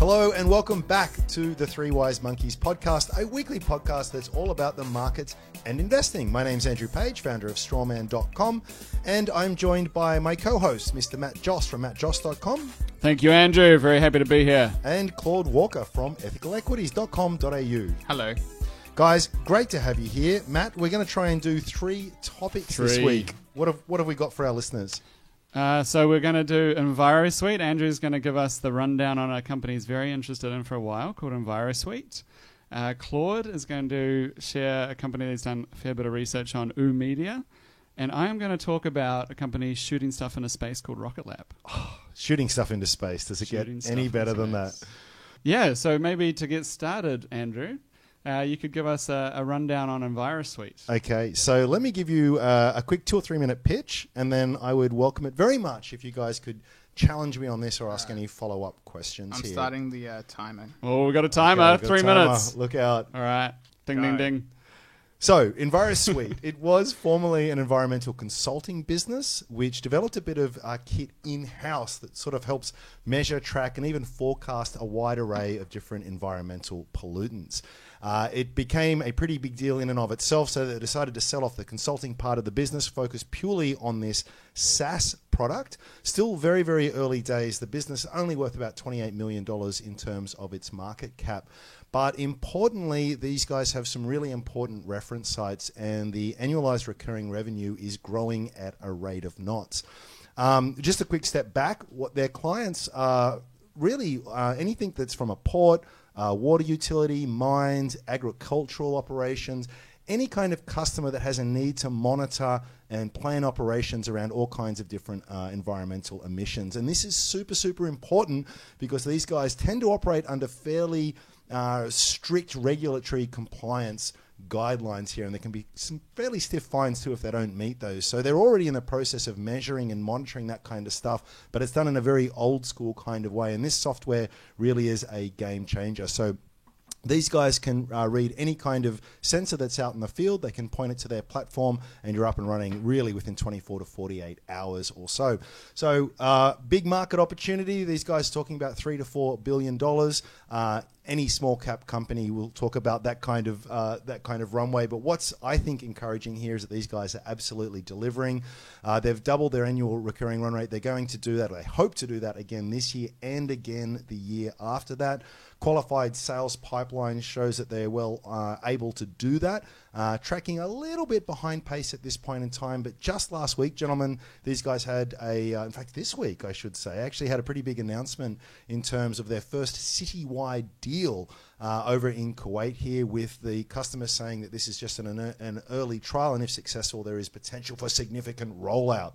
Hello and welcome back to the Three Wise Monkeys podcast, a weekly podcast that's all about the markets and investing. My name's Andrew Page, founder of strawman.com, and I'm joined by my co-host, Mr. Matt Joss from mattjoss.com. Thank you, Andrew. Very happy to be here. And Claude Walker from ethicalequities.com.au. Hello. Guys, great to have you here. Matt, we're going to try and do three topics this week. What have we got for our listeners? So we're going to do EnviroSuite. Andrew's going to give us the rundown on a company he's very interested in for a while called EnviroSuite. Claude is going to share a company that's done a fair bit of research on Media. And I am going to talk about a company shooting stuff into space called Rocket Lab. Oh, shooting stuff into space. Does it get any better than that? Yeah, so maybe to get started, Andrew, you could give us a rundown on EnviroSuite. Okay, so let me give you a quick 2 or 3 minute pitch, and then I would welcome it very much if you guys could challenge me on this or ask any follow-up questions I'm here. starting the timer. Oh, we've got a timer. Okay, 3 minutes. Look out. All right. Ding, ding, ding. So, EnviroSuite, it was formerly an environmental consulting business which developed a bit of kit in-house that sort of helps measure, track, and even forecast a wide array of different environmental pollutants. It became a pretty big deal in and of itself, so they decided to sell off the consulting part of the business, focus purely on this SaaS product. Still very, very early days. The business only worth about $28 million in terms of its market cap. But importantly, these guys have some really important reference sites, and the annualized recurring revenue is growing at a rate of knots. Just a quick step back, what their clients are really anything that's from a port, water utility, mines, agricultural operations, any kind of customer that has a need to monitor and plan operations around all kinds of different environmental emissions. And this is super, super important because these guys tend to operate under fairly strict regulatory compliance guidelines here, and there can be some fairly stiff fines too if they don't meet those. So they're already in the process of measuring and monitoring that kind of stuff, but it's done in a very old school kind of way, and this software really is a game changer. So these guys can read any kind of sensor that's out in the field. They can point it to their platform, and you're up and running really within 24 to 48 hours or so. So big market opportunity. These guys are talking about $3 to $4 billion. Any small cap company will talk about that kind of runway. But what's I think encouraging here is that these guys are absolutely delivering. They've doubled their annual recurring run rate. They're going to do that. Or they hope to do that again this year and again the year after that. Qualified sales pipeline shows that they're well able to do that. Tracking a little bit behind pace at this point in time, but just last week, gentlemen, these guys had in fact this week I should say, actually had a pretty big announcement in terms of their first citywide deal over in Kuwait here, with the customer saying that this is just an early trial, and if successful, there is potential for significant rollout.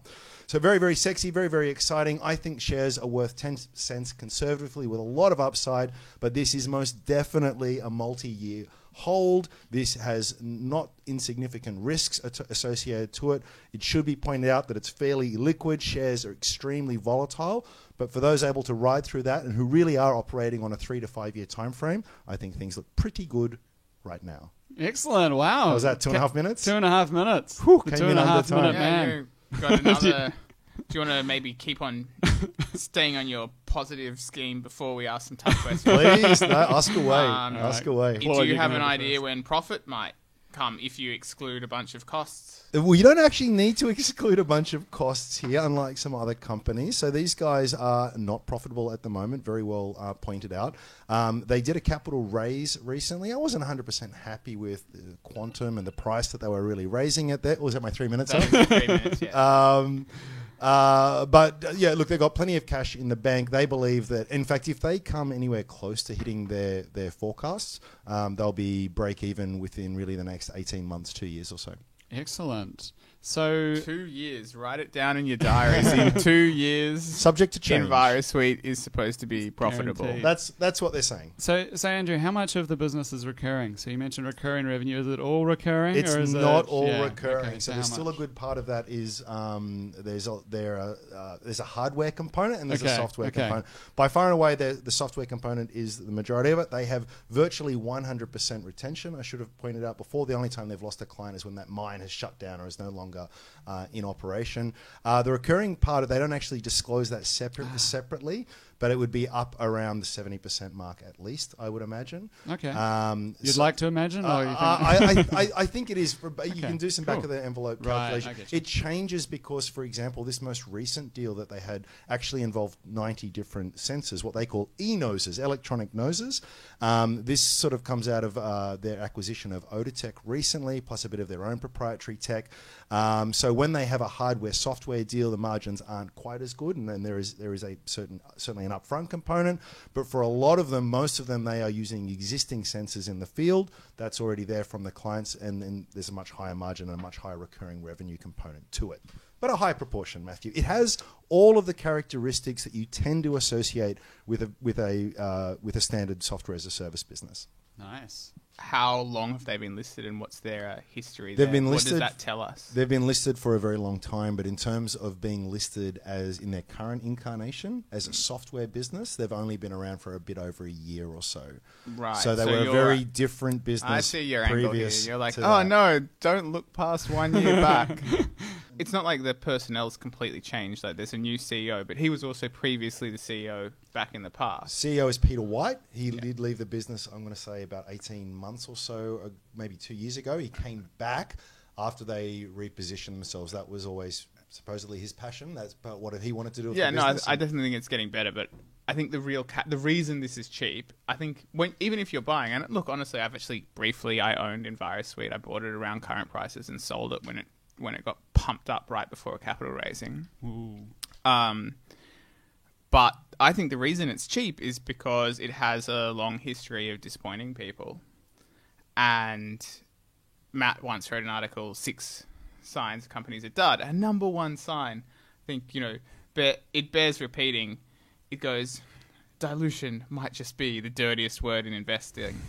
So very, very sexy, very, very exciting. I think shares are worth 10 cents conservatively with a lot of upside, but this is most definitely a multi-year hold. This has not insignificant risks associated to it. It should be pointed out that it's fairly liquid. Shares are extremely volatile, but for those able to ride through that and who really are operating on a 3 to 5 year time frame, I think things look pretty good right now. Excellent. Wow. Was that 2.5 minutes? 2.5 minutes. Whew, the 2.5 minute man. You got another. Do you want to maybe keep on staying on your positive scheme before we ask some tough questions? Please, no, ask away. Ask away. Do you have an idea when profit might come if you exclude a bunch of costs? Well, you don't actually need to exclude a bunch of costs here, unlike some other companies. So these guys are not profitable at the moment, very well pointed out. They did a capital raise recently. I wasn't 100% happy with the quantum and the price that they were really raising it there. Was that my 3 minutes? That was 3 minutes, yeah. But yeah, look, they've got plenty of cash in the bank. They believe that, in fact, if they come anywhere close to hitting their forecasts, they'll be break even within really the next 18 months, 2 years or so. Excellent. So 2 years. Write it down in your diaries. In 2 years, subject to change, EnviroSuite is supposed to be profitable. Guaranteed. That's what they're saying. So Andrew, how much of the business is recurring? So you mentioned recurring revenue. Is it all recurring? It's or is not it, all yeah, recurring. Okay, so how there's still a much? good part of that is there's a hardware component and there's a software component. By far and away, the software component is the majority of it. They have virtually 100% retention. I should have pointed out before, the only time they've lost a client is when that mine has shut down or is no longer in operation. The recurring part, they don't actually disclose that separately, but it would be up around the 70% mark at least, I would imagine. Okay. You'd like to imagine? Or you think? I think it is. You can do some back of the envelope calculation. Right, I get you. It changes because, for example, this most recent deal that they had actually involved 90 different sensors, what they call e-noses, electronic noses. This sort of comes out of their acquisition of Odotech recently, plus a bit of their own proprietary tech. So when they have a hardware-software deal, the margins aren't quite as good, and then there is a certainly an upfront component. But for a lot of them, most of them, they are using existing sensors in the field that's already there from the clients, and then there's a much higher margin and a much higher recurring revenue component to it. But a high proportion, Matthew. It has all of the characteristics that you tend to associate with a standard software as a service business. Nice. How long have they been listed, and what's their history They've there? been listed, what does that tell us? They've been listed for a very long time, but in terms of being listed as in their current incarnation as a software business, they've only been around for a bit over a year or so. Right. So they were a very different business. I see your angle here. previous You're like, to oh that. no, don't look past 1 year back. It's not like the personnel's completely changed. Like there's a new CEO, but he was also previously the CEO back in the past. CEO is Peter White. He did leave the business, I'm going to say, about 18 months or so, maybe 2 years ago. He came back after they repositioned themselves. That was always supposedly his passion. That's about what he wanted to do with the business. I definitely think it's getting better, but I think the reason this is cheap, I think even if you're buying, and look, honestly, I've actually briefly, I owned EnviroSuite. I bought it around current prices and sold it when it got pumped up right before a capital raising. Ooh. But I think the reason it's cheap is because it has a long history of disappointing people. And Matt once wrote an article, 6 signs companies are dud. And number one sign, I think, it bears repeating. It goes, dilution might just be the dirtiest word in investing.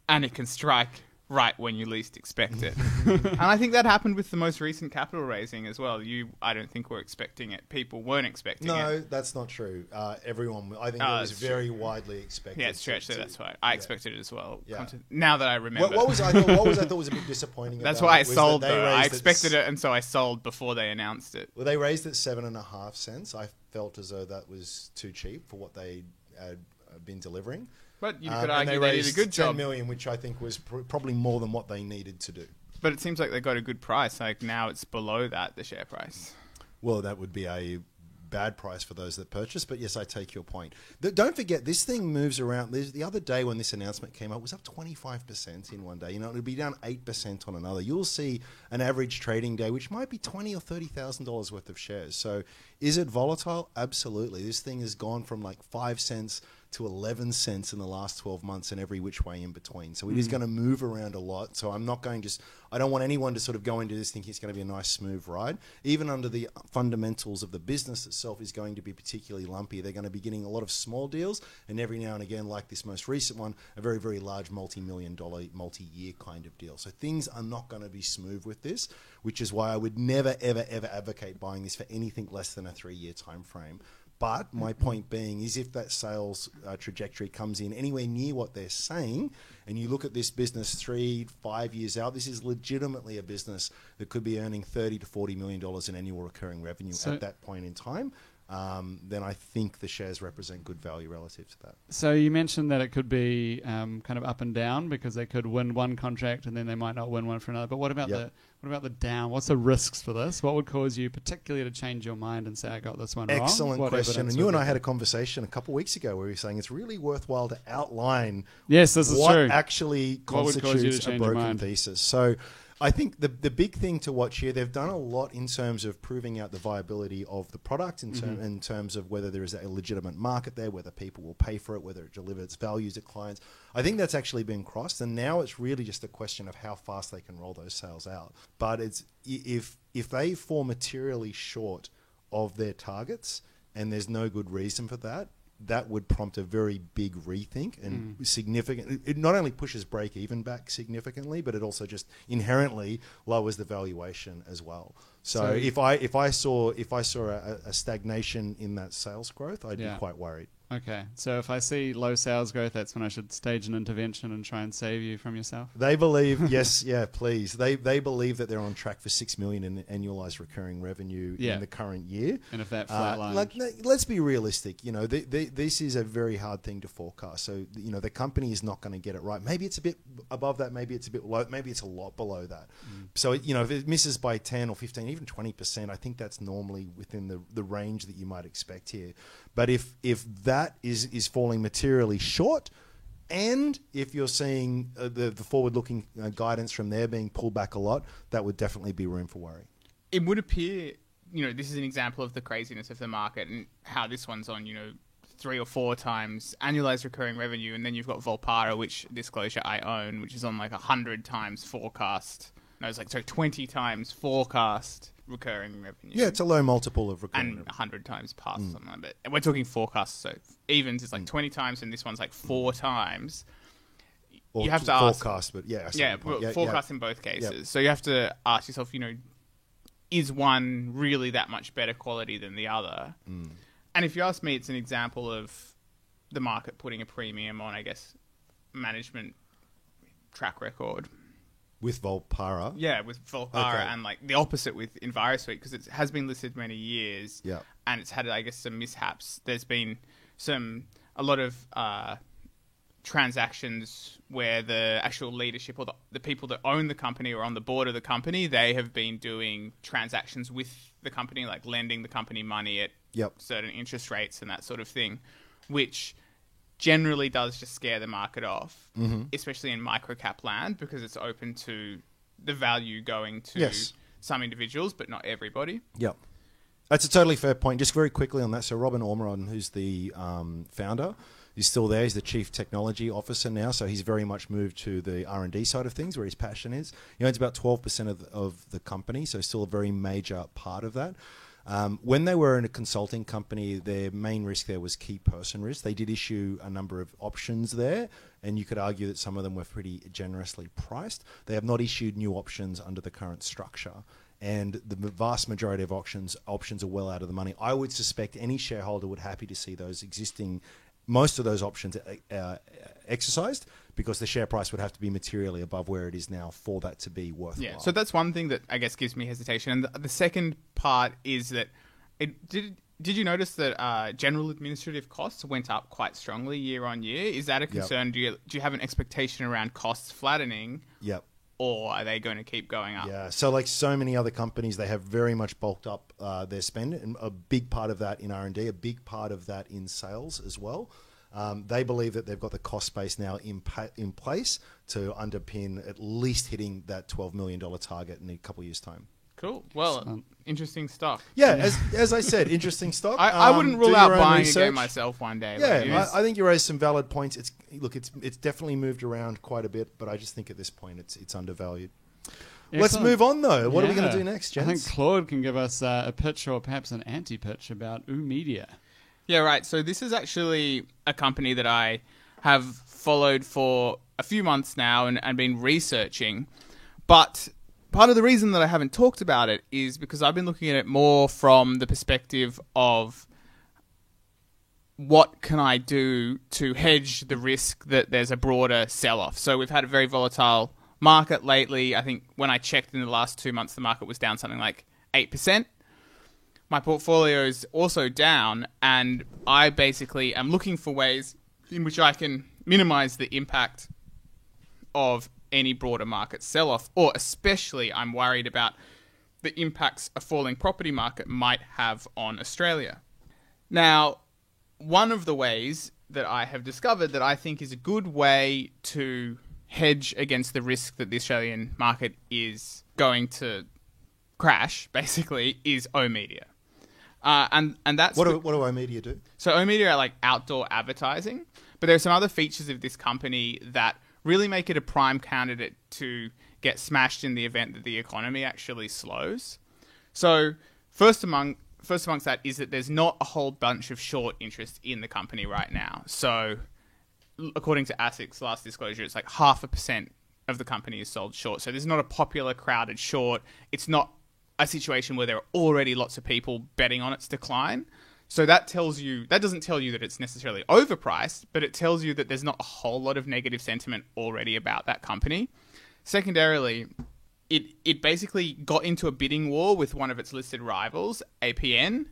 And it can strike right when you least expect it. And I think that happened with the most recent capital raising as well. I don't think were expecting it. People weren't expecting it. No, that's not true. Everyone, I think it was very widely expected. Yeah, it's true. Actually, that's right. I expected it as well. Yeah. Now that I remember. What I thought was a bit disappointing That's about why I it was sold, that they though. I raised expected it, and so I sold before they announced it. Well, they raised it 7.5 cents. I felt as though that was too cheap for what they had been delivering. But you could and argue they did a raised good job. 10 million, which I think was probably more than what they needed to do. But it seems like they got a good price. Like now it's below that, the share price. Well, that would be a bad price for those that purchase. But yes, I take your point. Don't forget, this thing moves around. The other day when this announcement came up, it was up 25% in one day. It'll be down 8% on another. You'll see an average trading day, which might be $20,000 or $30,000 worth of shares. So is it volatile? Absolutely. This thing has gone from like 5 cents to 11 cents in the last 12 months and every which way in between. So it is going to move around a lot. So I'm not going I don't want anyone to sort of go into this thinking it's going to be a nice smooth ride. Even under the fundamentals of the business itself is going to be particularly lumpy. They're going to be getting a lot of small deals and every now and again, like this most recent one, a very, very large multi-million-dollar, multi-year kind of deal. So things are not going to be smooth with this, which is why I would never, ever, ever advocate buying this for anything less than a 3-year time frame. But my point being is if that sales trajectory comes in anywhere near what they're saying, and you look at this business 3-5 years out, this is legitimately a business that could be earning $30 to $40 million in annual recurring revenue at that point in time. Then I think the shares represent good value relative to that. So you mentioned that it could be kind of up and down because they could win one contract and then they might not win one for another. But what about the down? What's the risks for this? What would cause you particularly to change your mind and say, I got this one wrong? Excellent question. And you and I had a conversation a couple of weeks ago where we were saying it's really worthwhile to outline this is what true. What actually would cause you to constitutes a change your broken mind? thesis. So I think the big thing to watch here, they've done a lot in terms of proving out the viability of the product in terms of whether there is a legitimate market there, whether people will pay for it, whether it delivers values to clients. I think that's actually been crossed, and now it's really just a question of how fast they can roll those sales out. But it's if they fall materially short of their targets, and there's no good reason for that, that would prompt a very big rethink and significant. It not only pushes break even back significantly, but it also just inherently lowers the valuation as well. So if I saw a stagnation in that sales growth, I'd be quite worried. Okay, so if I see low sales growth, that's when I should stage an intervention and try and save you from yourself? They believe, yes, yeah, please. They believe that they're on track for $6 million in annualized recurring revenue in the current year. And if that flatlines... let's be realistic. You know, this is a very hard thing to forecast. So, you know, the company is not going to get it right. Maybe it's a bit above that. Maybe it's a bit low. Maybe it's a lot below that. So, you know, if it misses by 10 or 15, even 20%, I think that's normally within the range that you might expect here. But if that is falling materially short, and if you're seeing the forward-looking guidance from there being pulled back a lot, that would definitely be room for worry. It would appear, you know, this is an example of the craziness of the market and how this one's on, you know, 3 or 4 times annualized recurring revenue, and then you've got Volpara, which, disclosure, I own, which is on like 100 times forecast. No, it's like 20 times forecast recurring revenue. Yeah, it's a low multiple of recurring and revenue. 100 times past something like that. And we're talking forecasts, so evens is like 20 times, and this one's like 4 times. Or you have to ask, forecast, but yeah, forecast in both cases. Yep. So you have to ask yourself, you know, is one really that much better quality than the other? And if you ask me, it's an example of the market putting a premium on, I guess, management track record. With Volpara? Yeah, with Volpara, and like the opposite with EnviroSuite, because it has been listed many years, and it's had, I guess, some mishaps. There's been a lot of transactions where the actual leadership or the people that own the company or on the board of the company, they have been doing transactions with the company, like lending the company money at certain interest rates and that sort of thing, which generally does just scare the market off, especially in microcap land, because it's open to the value going to some individuals, but not everybody. Yep. That's a totally fair point. Just very quickly on that. So Robin Ormeron, who's the founder, is still there. He's the chief technology officer now. So he's very much moved to the R&D side of things where his passion is. He owns about 12% of the company. So still a very major part of that. When they were in a consulting company, their main risk there was key person risk. They did issue a number of options there, and you could argue that some of them were pretty generously priced. They have not issued new options under the current structure, and the vast majority of options are well out of the money. I would suspect any shareholder would happy to see those most of those options exercised, because the share price would have to be materially above where it is now for that to be worthwhile. Yeah, so that's one thing that I guess gives me hesitation. And the second part is that did you notice that general administrative costs went up quite strongly year on year? Is that a concern? Do you have an expectation around costs flattening? Yep. Or are they going to keep going up? Yeah, so like so many other companies, they have very much bulked up their spend, and a big part of that in R&D, a big part of that in sales as well. They believe that they've got the cost base now in place to underpin at least hitting that $12 million target in a couple of years' time. Cool. Well, interesting stock. Yeah, as I said, interesting stock. I wouldn't rule out buying again myself one day. Yeah, I think you raised some valid points. It's definitely moved around quite a bit, but I just think at this point it's undervalued. Excellent. Let's move on, though. What are we going to do next, gents? I think Claude can give us a pitch or perhaps an anti-pitch about oOh!media. Yeah, right. So this is actually a company that I have followed for a few months now and been researching, but part of the reason that I haven't talked about it is because I've been looking at it more from the perspective of what can I do to hedge the risk that there's a broader sell-off. So we've had a very volatile market lately. I think when I checked in the last 2 months, the market was down something like 8%. My portfolio is also down, and I basically am looking for ways in which I can minimize the impact of any broader market sell-off, or especially I'm worried about the impacts a falling property market might have on Australia. Now, one of the ways that I have discovered that I think is a good way to hedge against the risk that the Australian market is going to crash, basically, is oOh!media. And that's what do oOh!media do? So oOh!media are like outdoor advertising, but there are some other features of this company that really make it a prime candidate to get smashed in the event that the economy actually slows. So first amongst that is that there's not a whole bunch of short interest in the company right now. So according to ASIC's last disclosure, it's like 0.5% of the company is sold short. So there's not a popular crowded short. It's not a situation where there are already lots of people betting on its decline. So that doesn't tell you that it's necessarily overpriced, but it tells you that there's not a whole lot of negative sentiment already about that company. Secondarily, it basically got into a bidding war with one of its listed rivals, APN,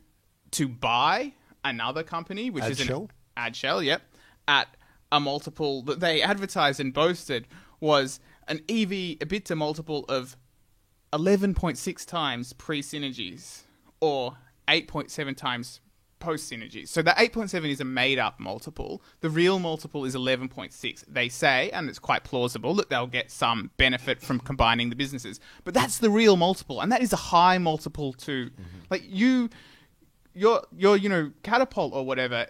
to buy another company, which is Adshel, yep, at a multiple that they advertised and boasted was an EV/EBITDA multiple of 11.6 times pre-synergies or 8.7 times post-synergies. So the 8.7 is a made-up multiple. The real multiple is 11.6. They say, and it's quite plausible, that they'll get some benefit from combining the businesses. But that's the real multiple, and that is a high multiple to... Like, your Catapult or whatever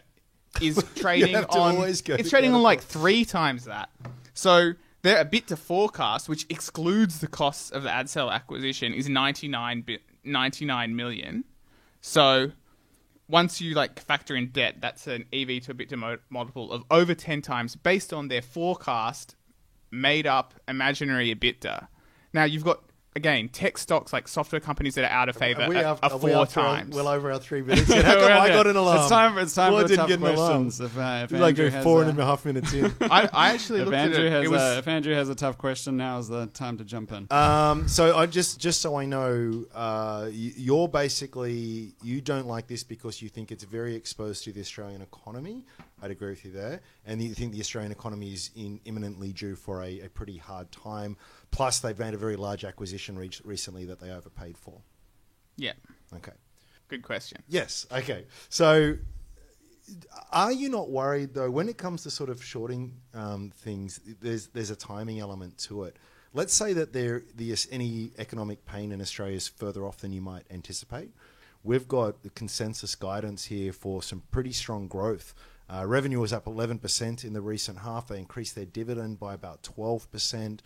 is trading on... It's trading on like 3 times that. So they're a bit to forecast, which excludes the costs of the Adshel acquisition, is 99 million. So... Once you factor in debt, that's an EV to EBITDA multiple of over 10 times based on their forecast, made up, imaginary EBITDA. Now you've got, again, tech stocks like software companies that are out of favor are 4 times. Well over our 3 minutes. How come I got an alarm? It's time for the tough questions. If Andrew has 4.5 minutes in. I actually looked at it. If Andrew has a tough question, now is the time to jump in. So I just so I know, you're basically, you don't like this because you think it's very exposed to the Australian economy. I'd agree with you there. And you think the Australian economy is imminently due for a pretty hard time. Plus, they've made a very large acquisition recently that they overpaid for. Yeah. Okay. Good question. Yes. Okay. So, are you not worried though when it comes to sort of shorting things? There's a timing element to it. Let's say that any economic pain in Australia is further off than you might anticipate. We've got the consensus guidance here for some pretty strong growth. Revenue was up 11% in the recent half. They increased their dividend by about 12%.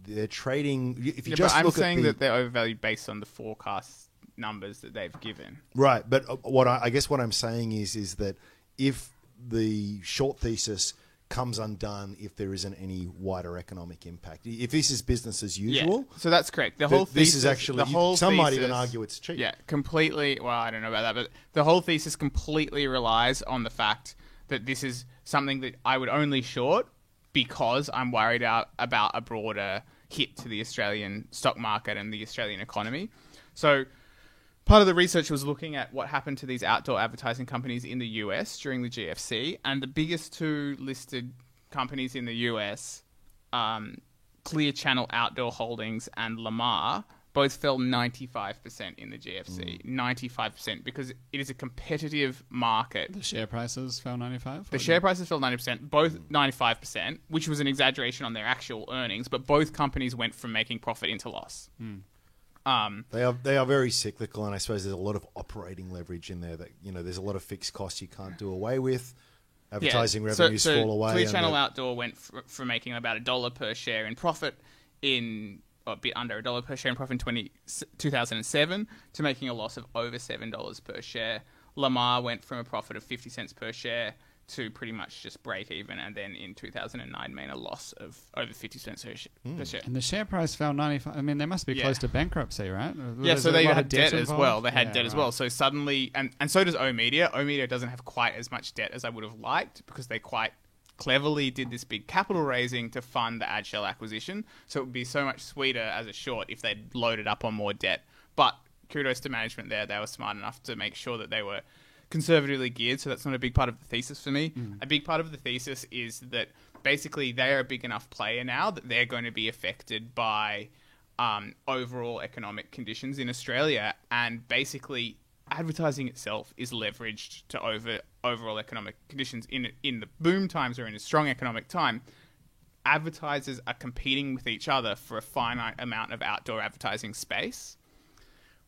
They're trading. If you just but I'm look saying at that they're overvalued based on the forecast numbers that they've given. Right, but I guess what I'm saying is that if the short thesis comes undone, if there isn't any wider economic impact, if this is business as usual, so that's correct. The whole thesis, this is actually some might even argue it's cheap. Yeah, completely. Well, I don't know about that, but the whole thesis completely relies on the fact that this is something that I would only short because I'm worried about a broader hit to the Australian stock market and the Australian economy. So part of the research was looking at what happened to these outdoor advertising companies in the US during the GFC, and the biggest 2 listed companies in the US, Clear Channel Outdoor Holdings and Lamar, both fell 95% in the GFC. 95%, because it is a competitive market. The share prices fell 95%? The share prices fell 90%, both 95%, which was an exaggeration on their actual earnings, but both companies went from making profit into loss. They are very cyclical, and I suppose there's a lot of operating leverage in there that, there's a lot of fixed costs you can't do away with. Advertising revenues fall away. Clear Channel Outdoor went from making about $1 per share in profit a bit under $1 per share in profit in 2007 to making a loss of over $7 per share. Lamar went from a profit of 50 cents per share to pretty much just break even, and then in 2009 made a loss of over 50 cents per share. And the share price fell 95. I mean, they must be close to bankruptcy, right? Yeah, so they had debt as well. They had debt as well. So suddenly, and so does oOh!media. oOh!media doesn't have quite as much debt as I would have liked because they quite cleverly did this big capital raising to fund the Adshel acquisition. So it would be so much sweeter as a short if they'd loaded up on more debt. But kudos to management there. They were smart enough to make sure that they were conservatively geared, so that's not a big part of the thesis for me. A big part of the thesis is that basically they are a big enough player now that they're going to be affected by overall economic conditions in Australia, and basically advertising itself is leveraged to overall economic conditions. In the boom times or in a strong economic time, advertisers are competing with each other for a finite amount of outdoor advertising space.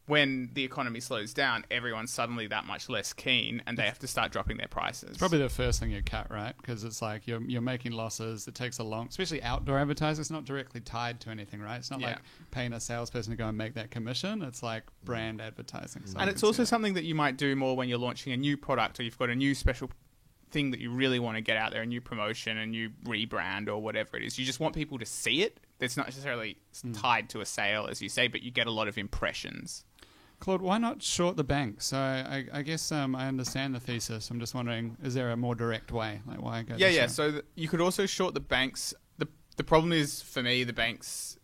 When the economy slows down, everyone's suddenly that much less keen, and they have to start dropping their prices. It's probably the first thing you cut, right? Because it's like you're making losses. It takes a long, especially outdoor advertising. It's not directly tied to anything, right? It's not like paying a salesperson to go and make that commission. It's like brand advertising. And it's also something that you might do more when you're launching a new product, or you've got a new special thing that you really want to get out there, a new promotion, a new rebrand, or whatever it is. You just want people to see it. It's not necessarily tied to a sale, as you say, but you get a lot of impressions. Claude, why not short the bank? So I guess I understand the thesis. I'm just wondering, is there a more direct way? Like why go? Yeah, this yeah. route? So you could also short the banks. The problem is, for me, the banks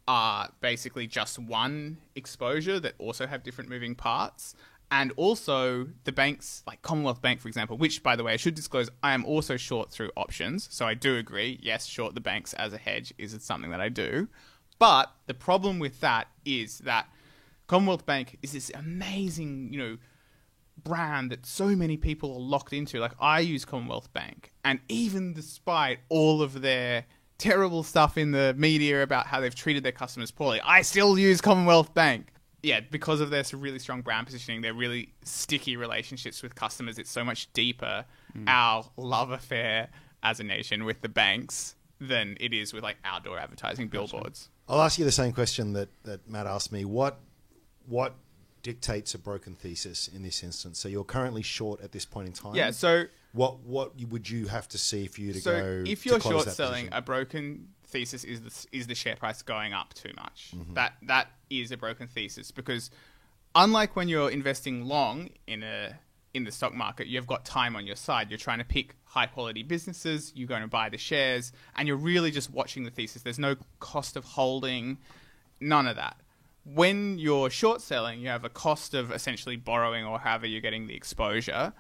are basically just one exposure that also have different moving parts. And also the banks, like Commonwealth Bank, for example, which, by the way, I should disclose, I am also short through options. So I do agree, yes, short the banks as a hedge is something that I do. But the problem with that is that Commonwealth Bank is this amazing, brand that so many people are locked into. Like, I use Commonwealth Bank, and even despite all of their terrible stuff in the media about how they've treated their customers poorly, I still use Commonwealth Bank. Yeah, because of their really strong brand positioning, their really sticky relationships with customers, it's so much deeper, our love affair as a nation with the banks than it is with like outdoor advertising billboards. I'll ask you the same question that Matt asked me. What dictates a broken thesis in this instance? So you're currently short at this point in time. Yeah, so what would you have to see for you to so go? if you're to close short that selling, position? a broken thesis is the share price going up too much. Mm-hmm. That is a broken thesis, because unlike when you're investing long in the stock market, you've got time on your side. You're trying to pick high quality businesses, you're going to buy the shares, and you're really just watching the thesis. There's no cost of holding, none of that. When you're short selling, you have a cost of essentially borrowing or however you're getting the exposure,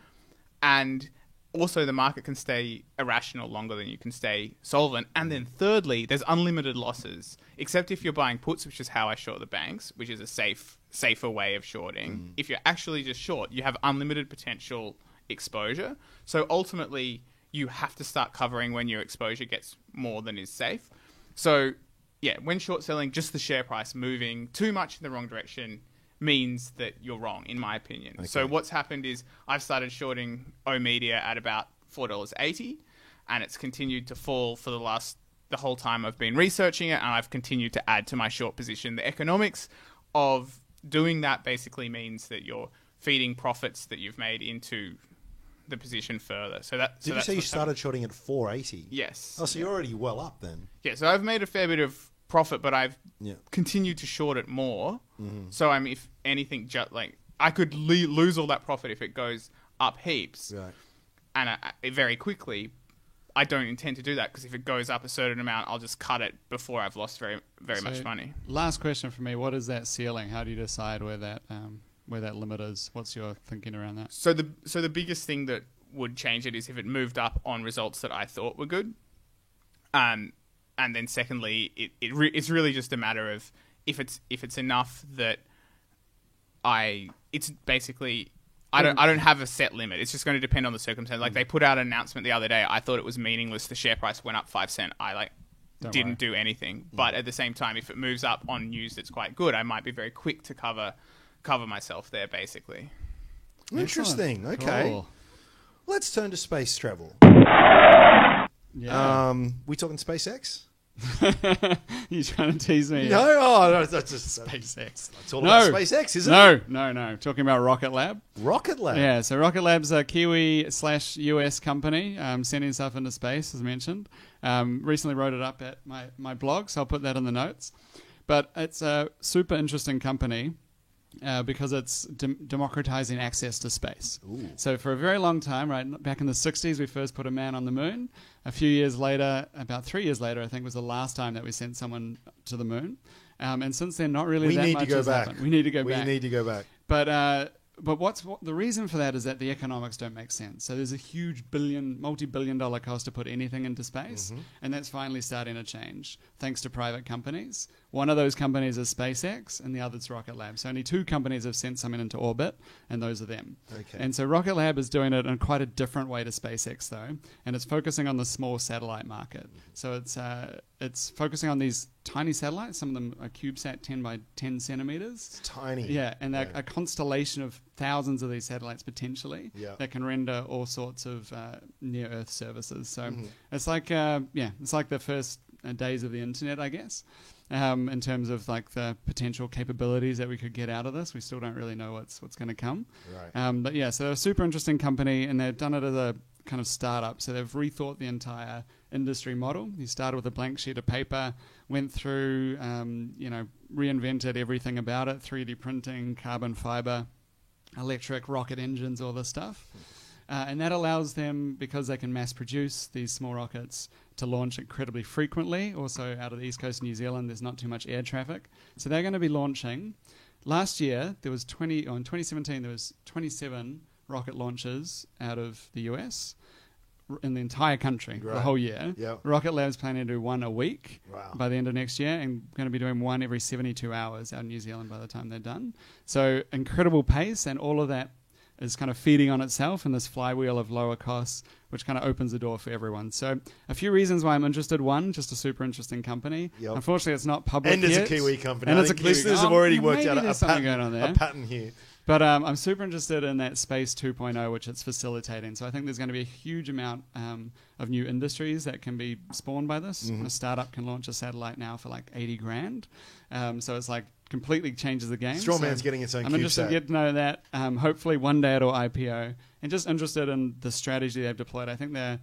and also the market can stay irrational longer than you can stay solvent. And then thirdly, there's unlimited losses, except if you're buying puts, which is how I short the banks, which is a safer way of shorting. If you're actually just short, you have unlimited potential exposure. So ultimately, you have to start covering when your exposure gets more than is safe. So yeah, when short selling, just the share price moving too much in the wrong direction means that you're wrong, in my opinion. Okay. So what's happened is I've started shorting oMedia at about $4.80, and it's continued to fall for the whole time I've been researching it, and I've continued to add to my short position. The economics of doing that basically means that you're feeding profits that you've made into the position further. Did you say you started shorting at 480? Yes. Oh, so you're already well up then. Yeah, so I've made a fair bit of profit, but I've Yeah. continued to short it more. So if anything, I could lose all that profit if it goes up heaps, Right. and very quickly. I don't intend to do that, because if it goes up a certain amount, I'll just cut it before I've lost very much So, money. Last question for me: what is that ceiling? How do you decide where that limit is? What's your thinking around that? So the biggest thing that would change it is if it moved up on results that I thought were good. And then secondly, it's really just a matter of if it's enough that it's basically I don't have a set limit. It's just going to depend on the circumstance. Like, they put out an announcement the other day. I thought it was meaningless. The share price went up 5 cents. I didn't do anything. But at the same time, if it moves up on news that's quite good, I might be very quick to cover myself there, basically. Interesting. Excellent. Okay. Cool. Let's turn to space travel. Yeah. We talking SpaceX? You trying to tease me? No, that's just SpaceX. It's all about SpaceX, isn't it? No. Talking about Rocket Lab. Rocket Lab. Yeah, so Rocket Lab's a Kiwi/US company sending stuff into space, as mentioned. Recently wrote it up at my blog, so I'll put that in the notes. But it's a super interesting company because it's democratizing access to space. Ooh. So for a very long time, right, back in the 60s, we first put a man on the moon. A few years later, about 3 years later, I think was the last time that we sent someone to the moon. And since then, not really We that need much to go has back. happened. We need to go We back. need to go back. But the reason for that is that the economics don't make sense. So there's a huge multi-billion-dollar cost to put anything into space, and that's finally starting to change thanks to private companies. One of those companies is SpaceX, and the other's Rocket Lab. So only 2 companies have sent something into orbit, and those are them. Okay. And so Rocket Lab is doing it in quite a different way to SpaceX, though, and it's focusing on the small satellite market. So it's focusing on these tiny satellites. Some of them are CubeSat 10 by 10 centimeters. It's tiny. Yeah, and they're a constellation of thousands of these satellites potentially that can render all sorts of near Earth services. So it's like it's like the first days of the internet, I guess. In terms of like the potential capabilities that we could get out of this, we still don't really know what's going to come. Right. But yeah, so they're a super interesting company, and they've done it as a kind of startup. So they've rethought the entire industry model. You started with a blank sheet of paper went through, reinvented everything about it, 3D printing, carbon fiber, electric rocket engines, all this stuff. And that allows them, because they can mass produce these small rockets, to launch incredibly frequently. Also out of the east coast of New Zealand, there's not too much air traffic. So they're going to be launching. Last year, in 2017, there was 27 rocket launches out of the US in the entire country, Right. the whole year. Yep. Rocket Lab's planning to do one a week Wow. by the end of next year, and going to be doing one every 72 hours out in New Zealand by the time they're done. So incredible pace, and all of that is kind of feeding on itself in this flywheel of lower costs, which kind of opens the door for everyone. So a few reasons why I'm interested. One, just a super interesting company. Yep. Unfortunately, it's not public And it's yet. a Kiwi company. And I it's a think Kiwi. listeners have already worked maybe out there's something pattern, going on there. a pattern here. But I'm super interested in that space 2.0, which it's facilitating. So I think there's going to be a huge amount of new industries that can be spawned by this. Mm-hmm. A startup can launch a satellite now for like 80 grand. So it's like completely changes the game. Strawman's So getting its own I'm interested to CubeSat. get to know that. Hopefully one day it'll IPO. And just interested in the strategy they've deployed. I think they're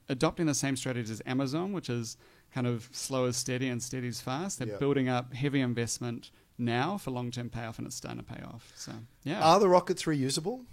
adopting the same strategy as Amazon, which is kind of slow is steady and steady is fast. They're Yep. building up heavy investment now for long-term payoff, and it's starting to pay off. So yeah. Are the rockets reusable?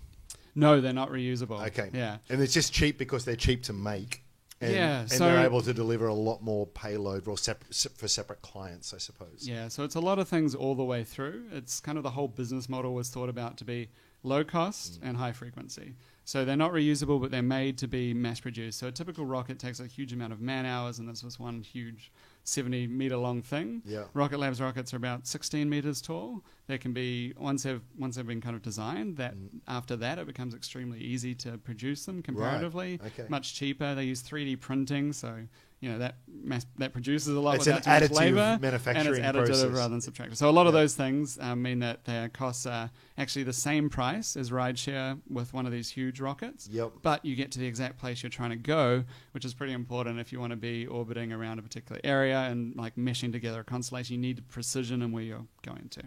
No, they're not reusable. Okay. Yeah. And it's just cheap because they're cheap to make. And, Yeah, and so- they're able to deliver a lot more payload for separate clients, I suppose. Yeah, so it's a lot of things all the way through. It's kind of the whole business model was thought about to be low cost and high frequency. So they're not reusable, but they're made to be mass produced. So a typical rocket takes a huge amount of man hours, and this was one huge 70-meter long thing. Yeah. Rocket Lab's rockets are about 16 meters tall. They can be, once they've been kind of designed, that after that it becomes extremely easy to produce them comparatively. Okay. Much cheaper. They use 3D printing, so that produces a lot It's without an too much additive labor, manufacturing and it's additive process. rather than subtractive. So a lot of those things mean that their costs are actually the same price as rideshare with one of these huge rockets. Yep. But you get to the exact place you're trying to go, which is pretty important if you want to be orbiting around a particular area and like meshing together a constellation. You need precision in where you're going to.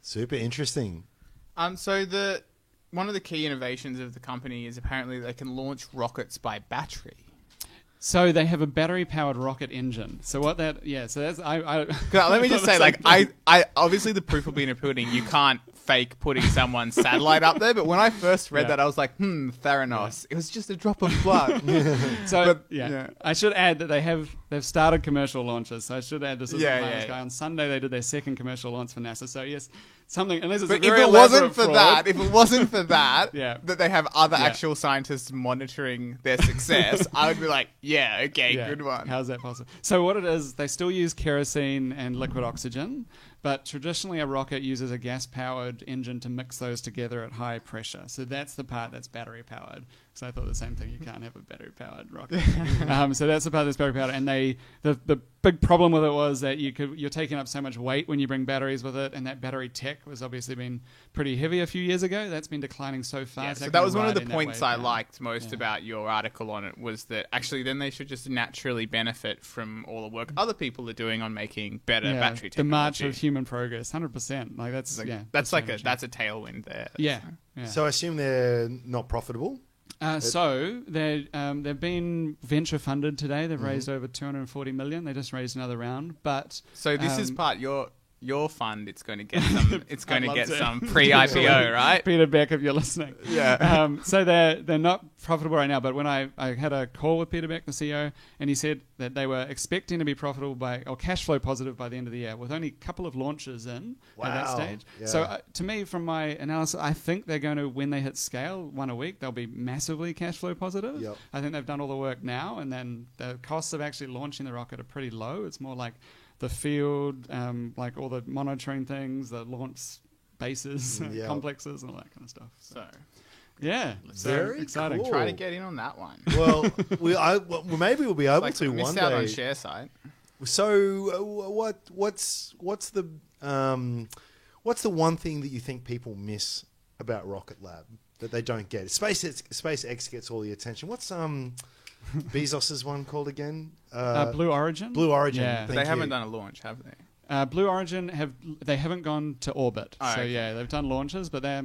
Super interesting. So one of the key innovations of the company is apparently they can launch rockets by battery. So they have a battery-powered rocket engine. So what that? Yeah. So that's Let me just say, like, I obviously the proof will be in the pudding. You can't fake putting someone's satellite up there. But when I first read Yeah. that, I was like, Theranos. It was just a drop of blood. So But, yeah. yeah. I should add that they've started commercial launches. So I should add this as Yeah, a yeah, guy. yeah. On Sunday they did their second commercial launch for NASA. So yes, something unless it's But a if very it wasn't elaborate for fraud. that, Yeah. that they have other Yeah. actual scientists monitoring their success, I would be like, yeah, okay, Yeah. good one. How's that possible? So what it is, they still use kerosene and liquid oxygen, but traditionally a rocket uses a gas-powered engine to mix those together at high pressure. So that's the part that's battery-powered. So I thought the same thing. You can't have a battery-powered rocket. So that's the part that's battery-powered. And the big problem with it was that you're taking up so much weight when you bring batteries with it, and that battery tech was obviously been pretty heavy a few years ago. That's been declining so fast. Yeah, they're so that gonna was one of ride the in that points wave I now. liked most Yeah. about your article on it was that actually then they should just naturally benefit from all the work other people are doing on making better battery technology. The march of human progress, 100%. Like that's Like, yeah, that's so like much. that's a tailwind there. Yeah. Yeah. So I assume they're not profitable. So they've been venture funded today. They've Mm-hmm. raised over 240 million. They just raised another round, but So this is part your fund. It's going to get some. It's going I'd to love get to. some pre-IPO, right? Peter Beck, if you're listening. Yeah. So they're not profitable right now. But when I had a call with Peter Beck, the CEO, and he said that they were expecting to be profitable or cash flow positive by the end of the year, with only a couple of launches in at that Wow. stage. Yeah. So to me, from my analysis, I think they're going to, when they hit scale, one a week, they'll be massively cash flow positive. Yep. I think they've done all the work now, and then the costs of actually launching the rocket are pretty low. It's more like the field, like all the monitoring things, the launch bases, Yeah. complexes, and all that kind of stuff. So Yeah, so Very exciting. cool. try to get in on that one. Well, maybe we'll be able Like, to missed one out day. on ShareSite. So, what's the one thing that you think people miss about Rocket Lab that they don't get? SpaceX gets all the attention. What's Bezos's one called again? Blue Origin. Blue Origin. Yeah. But Thank they haven't you. done a launch, have they? Blue Origin haven't gone to orbit. Oh, So okay. yeah, they've done launches, but they're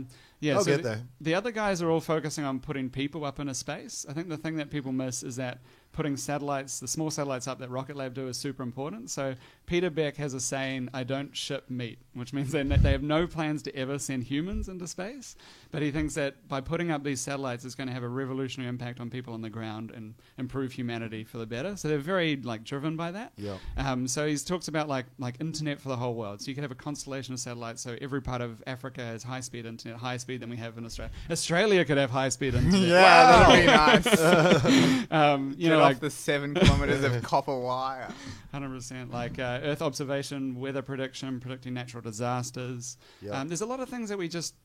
I'll so get there. the other guys are all focusing on putting people up into space. I think the thing that people miss is that putting satellites, the small satellites up that Rocket Lab do is super important. So Peter Beck has a saying, "I don't ship meat," which means they have no plans to ever send humans into space. But he thinks that by putting up these satellites, it's going to have a revolutionary impact on people on the ground and improve humanity for the better. So they're very driven by that. Yeah. So he talks about like internet for the whole world. So you could have a constellation of satellites. So every part of Africa has high speed internet, higher speed than we have in Australia. Australia could have high speed internet. Yeah, that'd be nice. You Get know, off the 7 kilometers of copper wire. 100%. Like Earth observation, weather prediction, predicting natural disasters. Yeah. There's a lot of things that we just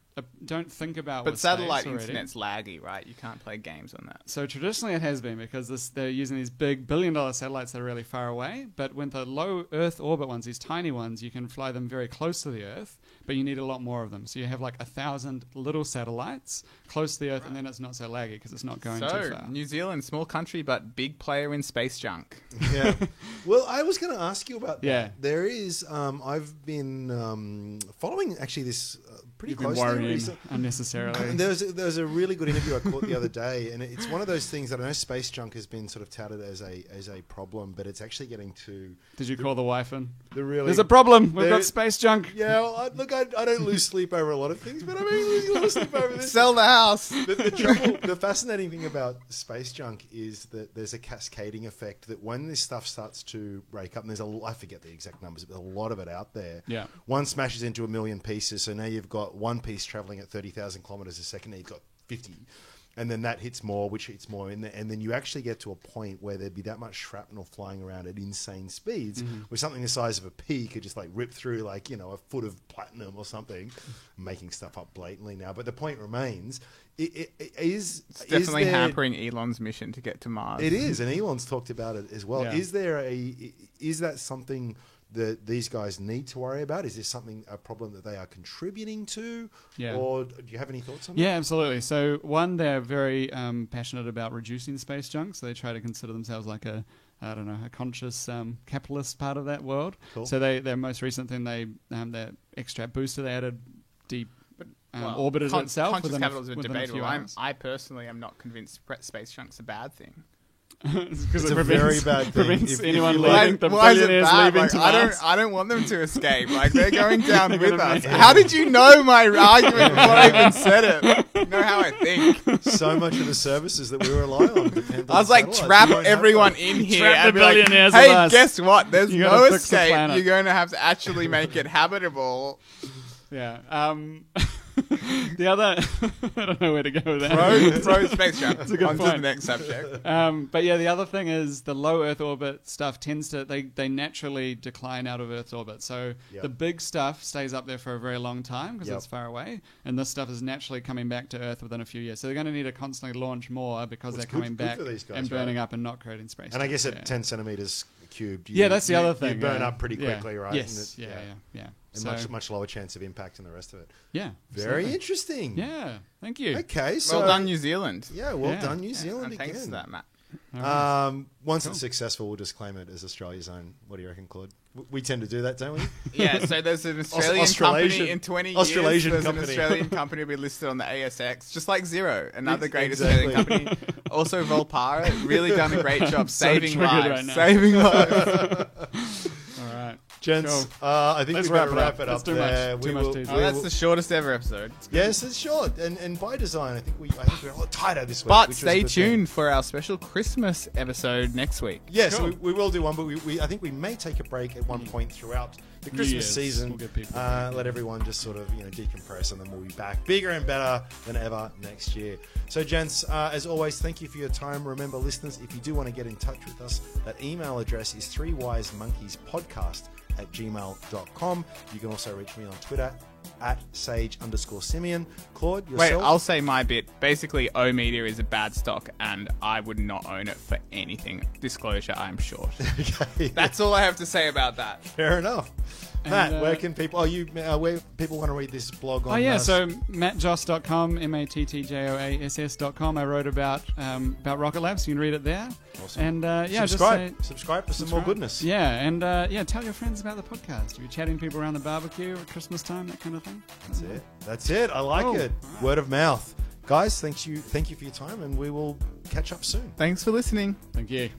don't think about. But with satellite space already. internet's laggy, right? You can't play games on that. So traditionally it has been because they're using these big billion-dollar satellites that are really far away. But with the low Earth orbit ones, these tiny ones, you can fly them very close to the Earth, but you need a lot more of them. So you have like 1,000 little satellites close to the Earth, and then it's not so laggy because it's not going too far. New Zealand, small country, but big player in space junk. Yeah. Well, I was going to ask you about that. Yeah. There is, I've been following actually this pretty You've been closely worrying recently. unnecessarily. There was a really good interview I caught the other day, and it's one of those things that I know space junk has been sort of touted as a problem, but it's actually getting to Did you call the wife in? There's the a problem. We've there- got space junk. Yeah, well, I don't lose sleep over a lot of things, but I mean, losing a lot of sleep over this. Sell the house. The fascinating thing about space junk is that there's a cascading effect that when this stuff starts to break up, and I forget the exact numbers, but a lot of it out there. Yeah. One smashes into 1 million pieces, so now you've got one piece traveling at 30,000 kilometers a second, now you've got 50. And then that hits more, which hits more, and then you actually get to a point where there'd be that much shrapnel flying around at insane speeds, where something the size of a pea could just rip through a foot of platinum or something. I'm making stuff up blatantly now, but the point remains: It's definitely hampering Elon's mission to get to Mars. It is, and Elon's talked about it as well. Yeah. Is that something that these guys need to worry about? Is this a problem that they are contributing to? Yeah. Or do you have any thoughts on that? Yeah, absolutely. So one, they're very passionate about reducing space junk. So they try to consider themselves like a conscious capitalist part of that world. Cool. So their most recent thing, their extract booster, they added deep orbited itself. Conscious capitalism is within a few debatable. hours. I personally am not convinced space junk's a bad thing. Because It's a very bad thing. prevents If anyone you leaving, the why is it billionaires bad? leaving to I Mars. don't want them to escape. They're going down They're with gonna us. make it. How did you know my argument before I even said it? You know how I think. So much of the services that we rely on depend on I was like, satellites. trap We won't have everyone that. in here Trap the and be like, billionaires with hey, us. guess what? There's You no gotta fix the escape. planet." You're going to have to actually make it habitable. Yeah. The other, I don't know where to go with that. Pro space junk. That's a good On to point. the next subject. But yeah, the other thing is the low Earth orbit stuff they naturally decline out of Earth's orbit. So Yep. the big stuff stays up there for a very long time because Yep. it's far away, and this stuff is naturally coming back to Earth within a few years. So they're going to need to constantly launch more because Well, it's they're coming good back for these guys, and burning right? up and not creating space. And I junk. guess at Yeah. 10 centimeters cubed, That's the other thing. You burn yeah. up pretty Yeah. quickly, right? Yes. And Yeah. And So, much lower chance of impact and the rest of it. yeah. Very absolutely. interesting. Yeah. Thank you. Okay, so Well done, New Zealand. Yeah, well Yeah. done, New Zealand And thanks again. for that, Matt. All right. Once it's successful, we'll just claim it as Australia's own. What do you reckon, Claude? We tend to do that, don't we? Yeah, so there's an Australian Australasian- company in 20 Australasian years. There's company. an Australian company will be listed on the ASX, just like Zero, another great Exactly. Australian company. Also, Volpara, really done a great job So saving triggered lives. right now. Saving lives. All right. Gents, Cool. I think Let's we better wrap wrap it it up. up That's too much. there. Too much teasing. Oh, that's the shortest ever episode. Yes, it's short, and by design, I think we're a lot tighter this week. But which was stay a good thing. tuned for our special Christmas episode next week. Yes, Cool. we will do one, but I think we may take a break at one point throughout the Christmas Year's. season. We'll get people Let everyone just sort of decompress, and then we'll be back bigger and better than ever next year. So, gents, as always, thank you for your time. Remember, listeners, if you do want to get in touch with us, that email address is 3wisemonkeyspodcast@gmail.com. You can also reach me on Twitter @sage_Simeon. Claude, Wait, yourself? I'll say my bit. Basically, O Media is a bad stock, and I would not own it for anything. Disclosure, I'm short. Okay. That's all I have to say about that. Fair enough. Matt, And, where can people? Where people want to read this blog on? Oh yeah, so mattjoss.com, mattjoass.com. I wrote about Rocket Lab, so you can read it there. Awesome. And yeah, subscribe. just Subscribe for some more goodness. Yeah, and tell your friends about the podcast. If you're chatting people around the barbecue at Christmas time, that kind of thing. That's it. I like Cool. it. All right. Word of mouth. Guys, thank you for your time, and we will catch up soon. Thanks for listening. Thank you.